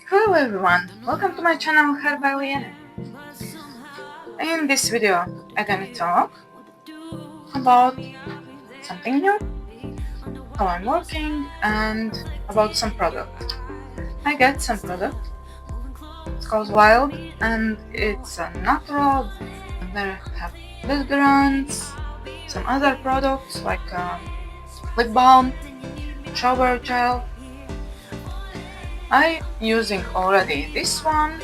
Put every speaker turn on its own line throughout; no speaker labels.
Hello everyone, welcome to my channel Hair by Liene. In this video I'm gonna talk about something new, how I'm working, and about some product. I get some product, it's called Wild, and it's a natural. There have deodorants, some other products like lip balm, shower gel. I'm using already this one.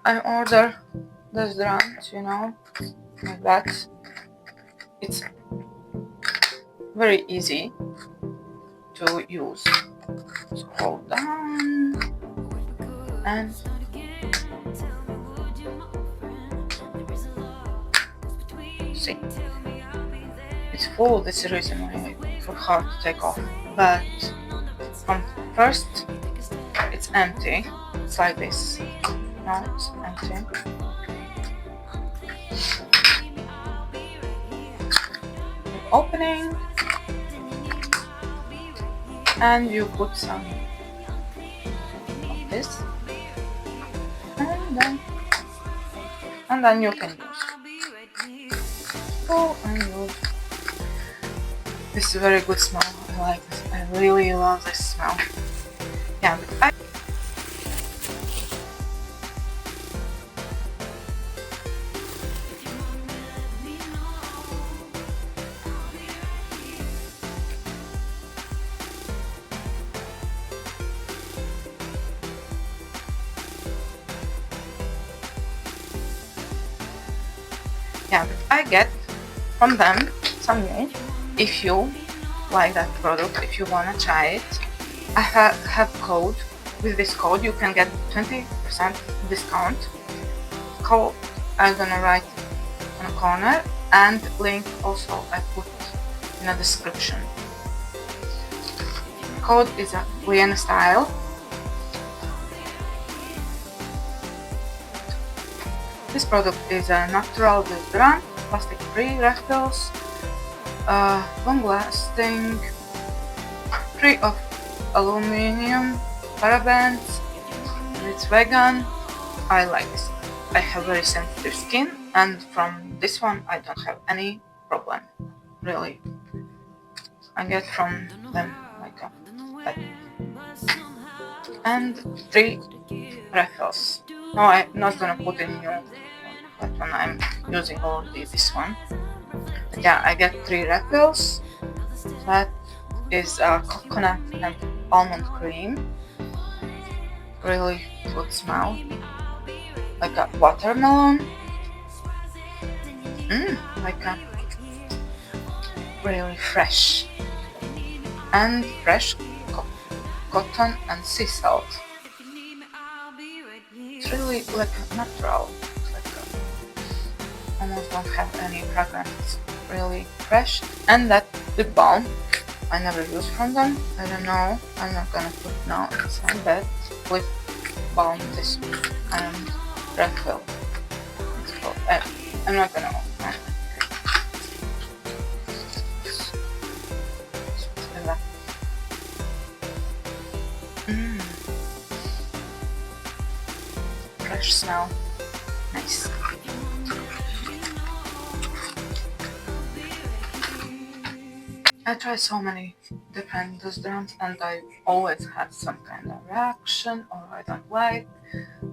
I order deodorant, like that. It's very easy to use. So hold down and see. It's full, that's the reason why it's so hard to take off. But from first, it's empty. It's like this. Now it's empty. Opening, and you put some of this, and then you can use. Oh, and use. This is a very good smell. I like this. I really love this smell. Yeah, but I get from them some new. If you like that product, if you wanna try it, I have code. With this code you can get 20% discount. Code I'm gonna write on a corner, and link also I put in the description. Code is a Hairstyle. This product is a natural deodorant, plastic-free refills, long-lasting, free of aluminum, parabens, and it's vegan. I like this. I have very sensitive skin, and from this one I don't have any problem, really. I get from them like that. And 3 refills. No, I'm not gonna put in new that one. I'm using already this one. But yeah, I get 3 refills. That is a coconut and almond cream. Really good smell, like a watermelon. Like a really fresh, and fresh cotton and sea salt. It's really like a natural, almost don't have any fragrance. It's really fresh. And that lip balm I never use from them. I don't know. I'm not gonna put now inside that lip balm. This and refill. It's called. I'm not gonna open it. Fresh smell. Nice. I tried so many different deodorants, and I always had some kind of reaction, or I don't like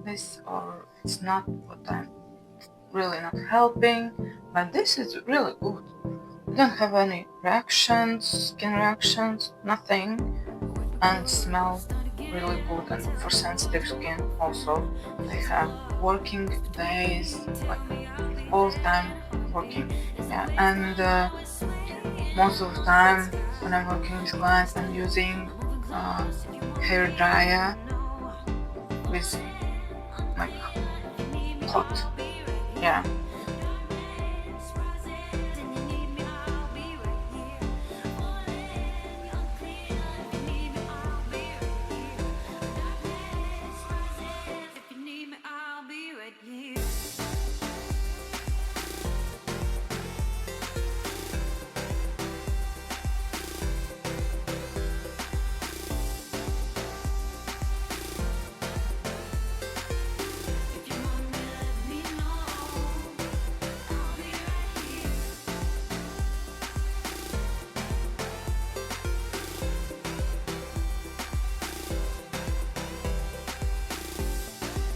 this, or it's not what I'm really not helping. But this is really good. I don't have any reactions, skin reactions, nothing. and smell really good, and for sensitive skin also. They have working days, like all the time working. Yeah, and most of the time when I'm working with clients, I'm using hair dryer with like hot. Yeah.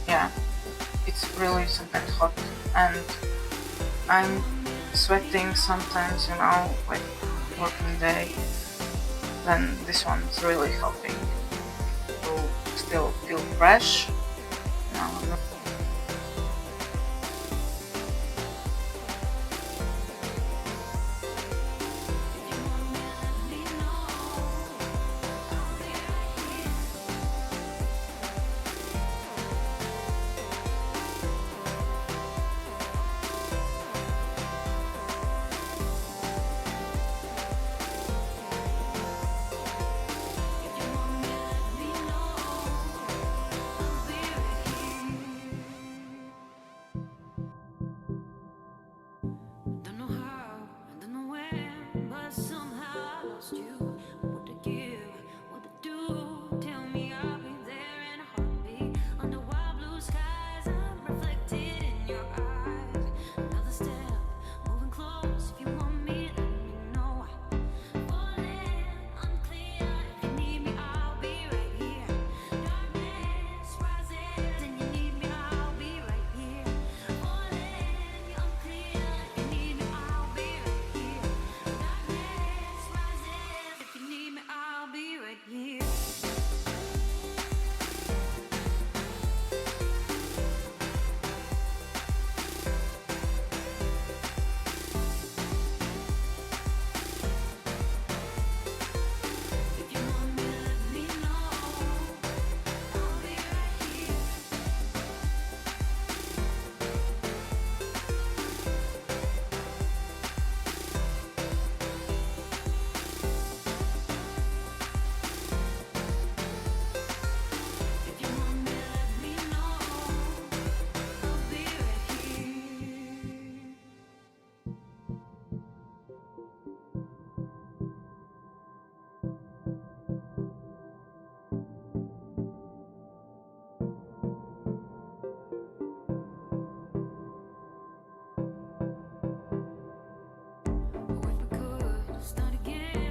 Yeah, it's really sometimes hot, and I'm sweating sometimes, like working day. Then this one's really helping to still feel fresh. You know,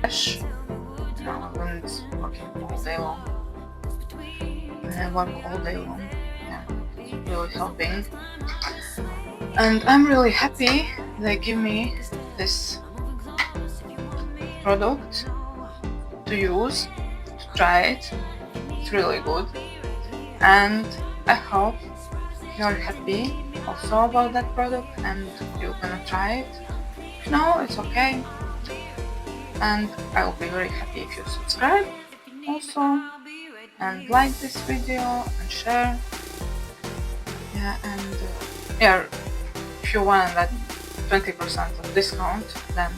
fresh. I wouldn't working all day long. And I work all day long. Yeah, it's really helping. And I'm really happy they give me this product to use, to try it. It's really good. And I hope you're happy also about that product and you're gonna try it. If no, it's okay. And I will be very happy if you subscribe also and like this video and share. Yeah, and yeah, if you want that 20% of discount, then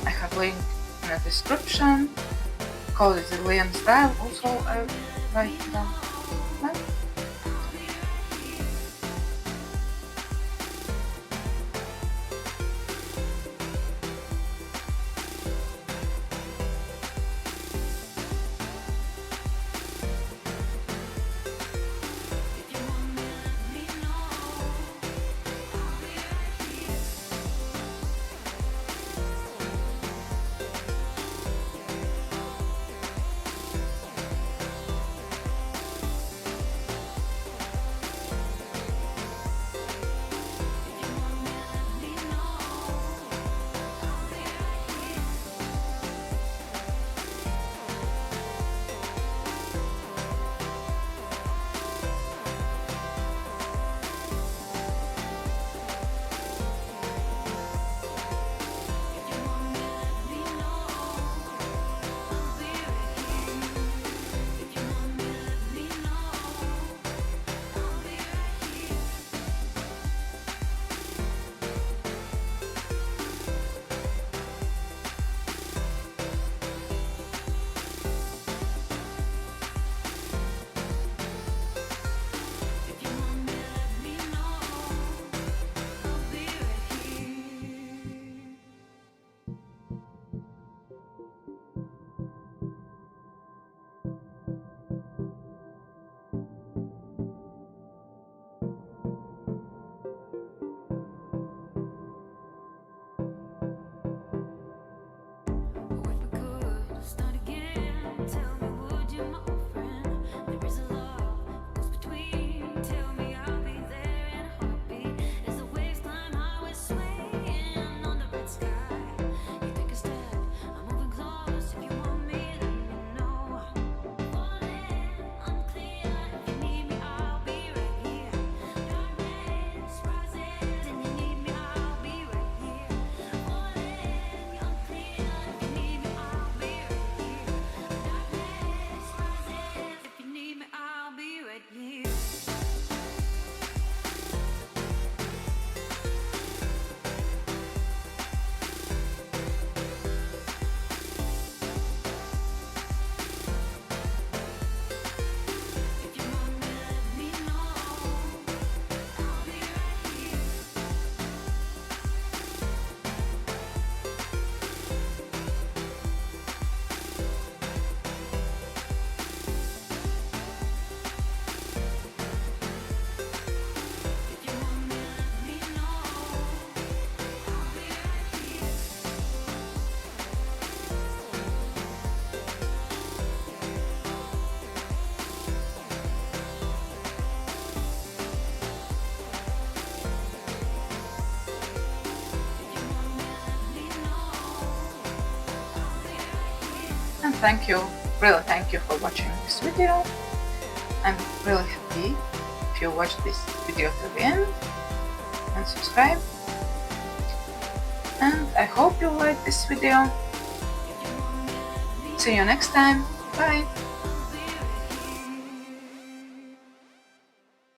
I have link in the description. Code is Hairstyle, also I write it down. Right? thank you, really thank you for watching this video. I'm really happy if you watched this video till the end and subscribe. And I hope you liked this video. See you next time. Bye.